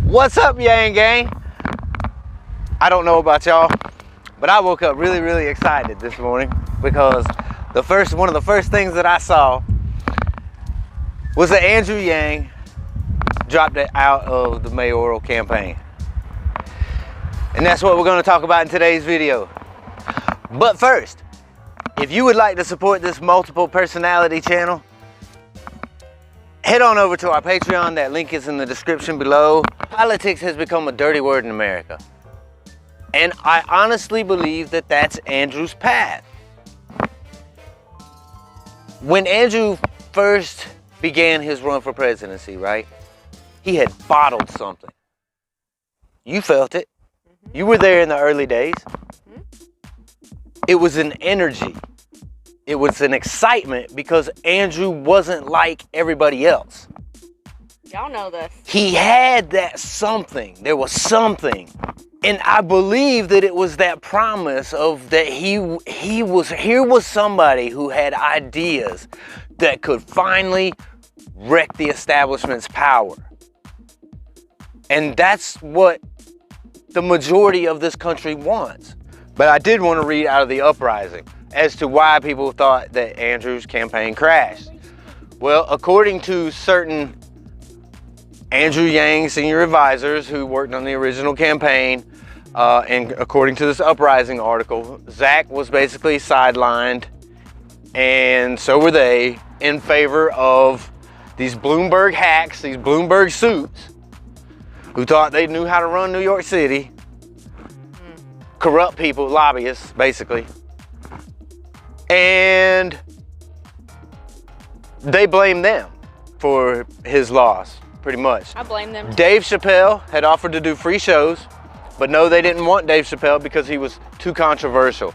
What's up, YangGang? I don't know about y'all, but I woke up really excited this morning because one of the first things that I saw was that Andrew Yang dropped it out of the mayoral campaign. And that's what we're going to talk about in today's video. But first, if you would like to support this multiple personality channel, head on over to our Patreon. That link is in the description below. Politics has become a dirty word in America. And I honestly believe that that's Andrew's path. When Andrew first began his run for presidency, right? He had bottled something. You felt it. You were there in the early days. It was an energy. It was an excitement because Andrew wasn't like everybody else. Y'all know this. He had that something. There was something. And I believe that it was that promise of that here was somebody who had ideas that could finally wreck the establishment's power. And that's what the majority of this country wants. But I did want to read out of the uprising as to why people thought that Andrew's campaign crashed. Well, according to certain Andrew Yang senior advisors who worked on the original campaign, and according to this uprising article, Zach was basically sidelined, and so were they, in favor of these Bloomberg hacks, these Bloomberg suits, who thought they knew how to run New York City, corrupt people, lobbyists, basically. And they blamed them for his loss, pretty much. I blame them too. Dave Chappelle had offered to do free shows, but no, they didn't want Dave Chappelle because he was too controversial.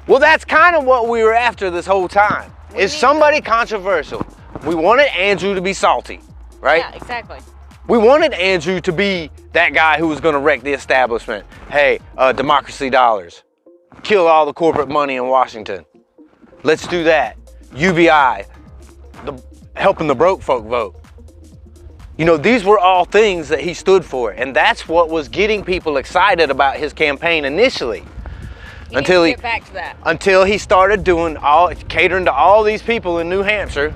Well, that's kind of what we were after this whole time. Is somebody controversial. We wanted Andrew to be salty, right? Yeah, exactly. We wanted Andrew to be that guy who was going to wreck the establishment. Hey, democracy dollars. Kill all the corporate money in Washington. Let's do that. UBI, helping the broke folk vote. You know, these were all things that he stood for, and that's what was getting people excited about his campaign initially. Until he started catering to all these people in New Hampshire.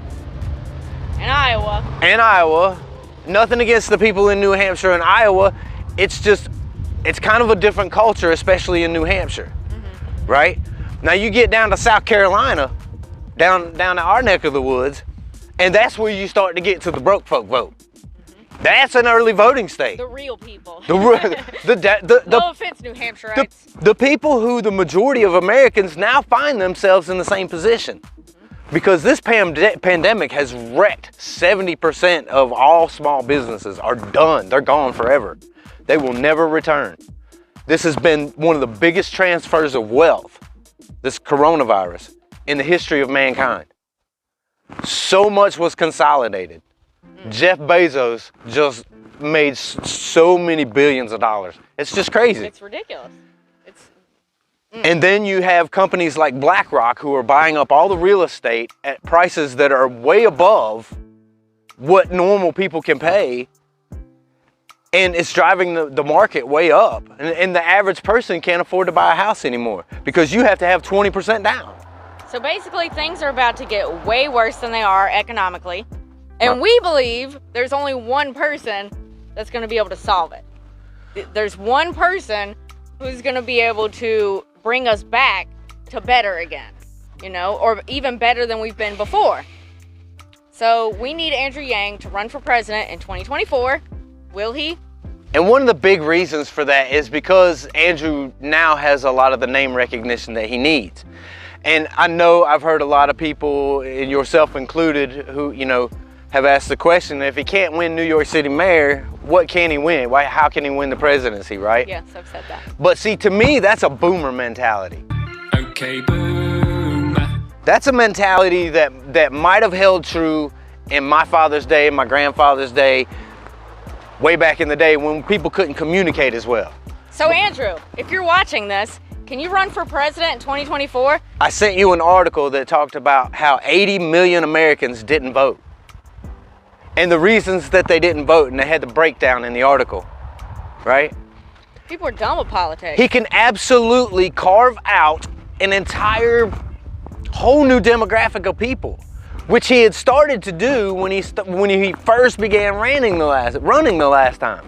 And Iowa. Nothing against the people in New Hampshire and Iowa. It's kind of a different culture, especially in New Hampshire, right? Now you get down to South Carolina, down to our neck of the woods, and that's where you start to get to the broke folk vote. That's an early voting state. The real people. No offense, New Hampshireites. The people who the majority of Americans now find themselves in the same position. Because this pandemic has wrecked 70% of all small businesses are done. They're gone forever. They will never return. This has been one of the biggest transfers of wealth, this coronavirus, in the history of mankind. So much was consolidated. Jeff Bezos just made so many billions of dollars. It's just crazy. It's ridiculous. And then you have companies like BlackRock who are buying up all the real estate at prices that are way above what normal people can pay. And it's driving the market way up. And the average person can't afford to buy a house anymore because you have to have 20% down. So basically things are about to get way worse than they are economically. And we believe there's only one person that's going to be able to solve it. There's one person who's going to be able to bring us back to better again, you know, or even better than we've been before. So we need Andrew Yang to run for president in 2024. Will he? And one of the big reasons for that is because Andrew now has a lot of the name recognition that he needs. And I know I've heard a lot of people, and yourself included, who, you know, have asked the question, if he can't win New York City mayor, what can he win? How can he win the presidency, right? Yes, I've said that. But see, to me, that's a boomer mentality. Okay, boomer. That's a mentality that might have held true in my father's day, my grandfather's day, way back in the day when people couldn't communicate as well. So Andrew, if you're watching this, can you run for president in 2024? I sent you an article that talked about how 80 million Americans didn't vote. and the reasons that they didn't vote, and they had the breakdown in the article, right? People are done with politics. He can absolutely carve out an entire whole new demographic of people, which he had started to do when he first began running the last time.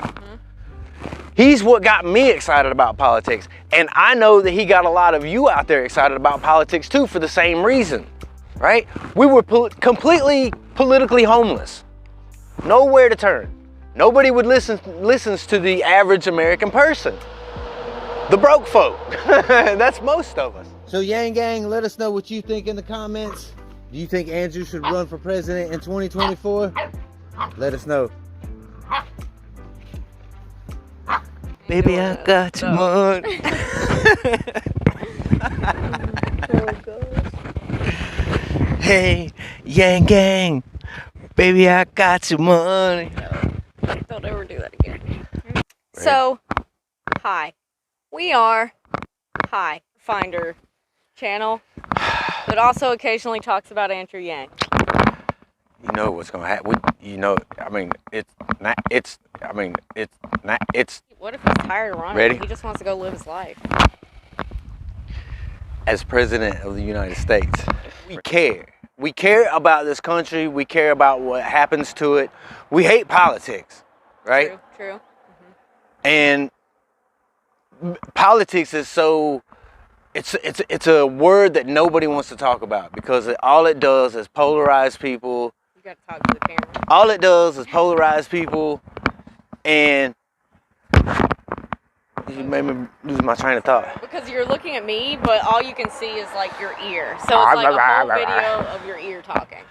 He's what got me excited about politics, and I know that he got a lot of you out there excited about politics too for the same reason, right? We were completely politically homeless, nowhere to turn. Nobody would listens to the average American person, the broke folk. That's most of us. So YangGang, let us know what you think in the comments. Do you think Andrew should run for president in 2024? Let us know. Baby, I got your money. Hey, YangGang, baby, I got your money. Don't ever do that again. So, hi. We are Finder channel that also occasionally talks about Andrew Yang. You know what's gonna happen. What if he's tired of running? Ready? He just wants to go live his life. As president of the United States, we care. We care about this country. We care about what happens to it. We hate politics, right? True. And politics is so, it's a word that nobody wants to talk about, because all it does is polarize people. You got to talk to the camera. All it does is polarize people, and you made me lose my train of thought. Because you're looking at me, but all you can see is like your ear. So it's like a whole video of your ear talking.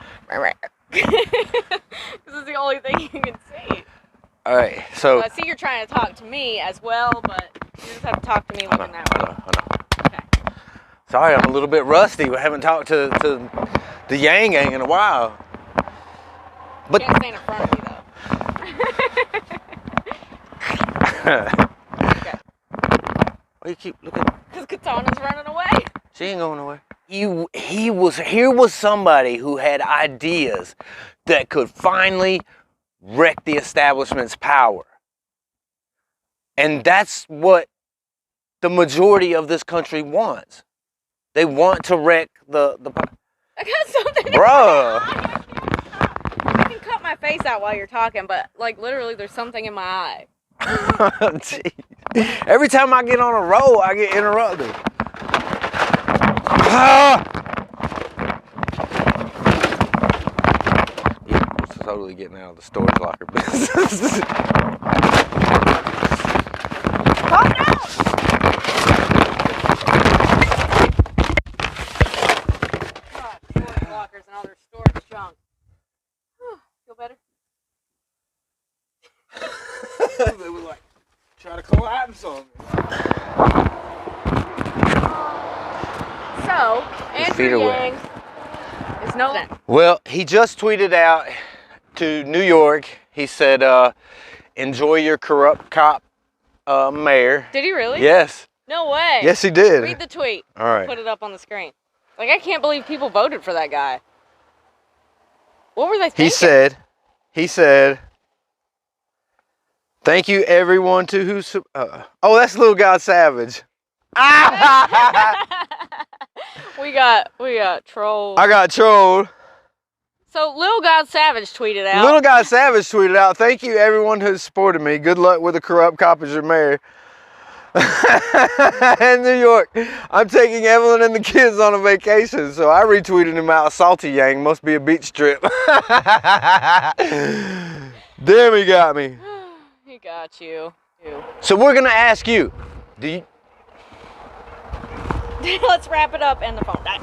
This is the only thing you can see. All right, so I see you're trying to talk to me as well, but you just have to talk to me looking that way. I know. Okay. Sorry, I'm a little bit rusty. We haven't talked to the YangGang in a while. But Can't stand in front of me though. Okay. Why you keep looking? Because Katana's running away. She ain't going nowhere. Here was somebody who had ideas that could finally wreck the establishment's power. And that's what the majority of this country wants. They want to wreck the I got something. Bruh. You can cut my face out while you're talking, but like literally there's something in my eye. Every time I get on a roll, I get interrupted. Ah! Yeah, we're totally getting out of the storage locker business. Calm down! God, storage lockers and all their storage junk. Feel better? They were like, try to collapse on me. So, Andrew Yang is no. Well, he just tweeted out to New York. He said, enjoy your corrupt cop mayor. Did he really? Yes. No way. Yes, he did. Read the tweet. All right. Put it up on the screen. Like, I can't believe people voted for that guy. What were they thinking? He said, thank you everyone to who, oh, that's Lil God Savage. we got trolled. I got trolled. So Lil God Savage tweeted out. Lil God Savage tweeted out, thank you everyone who's supported me. Good luck with a corrupt cop as your mayor. In New York, I'm taking Evelyn and the kids on a vacation, so I retweeted him out. Salty Yang must be a beach trip. Damn, he got me. He got you. So we're gonna ask you, do you? Let's wrap it up and the phone dies.